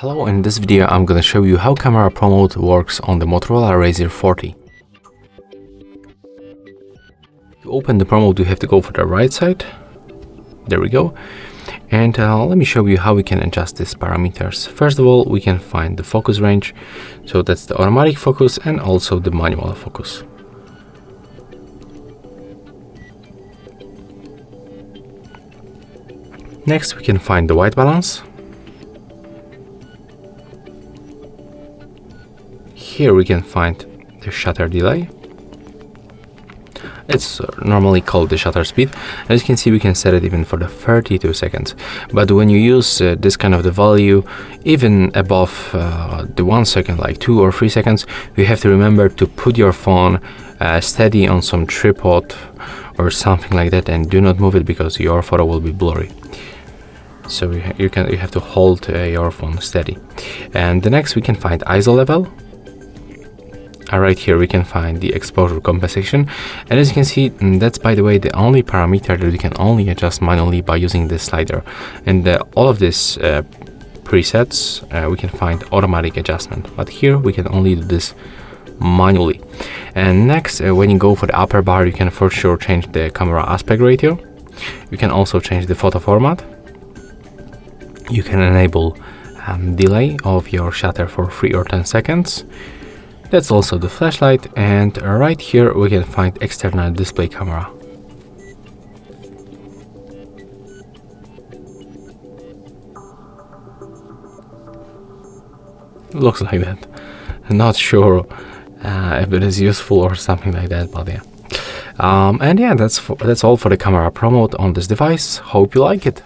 Hello, in this video I'm gonna show you how camera pro mode works on the Motorola Razr 40. To open the pro mode you have to go for the right side. There we go. And let me show you how we can adjust these parameters. First of all, we can find the focus range. So that's the automatic focus and also the manual focus. Next we can find the white balance. Here we can find the shutter delay. It's normally called the shutter speed. As you can see, we can set it even for the 32 seconds. But when you use this kind of the value, even above the 1 second, like 2 or 3 seconds, you have to remember to put your phone steady on some tripod or something like that, and do not move it because your photo will be blurry. So you have to hold your phone steady. And the next we can find ISO level. Right here we can find the exposure compensation, and as you can see, that's by the way the only parameter that we can only adjust manually by using this slider. And all of these presets we can find automatic adjustment, but here we can only do this manually. And next, when you go for the upper bar, you can for sure change the camera aspect ratio. You can also change the photo format. You can enable delay of your shutter for 3 or 10 seconds. That's also the flashlight, and right here we can find external display camera. Looks like that. I'm not sure if it is useful or something like that, but yeah. And yeah, that's all for the camera pro mode on this device. Hope you like it.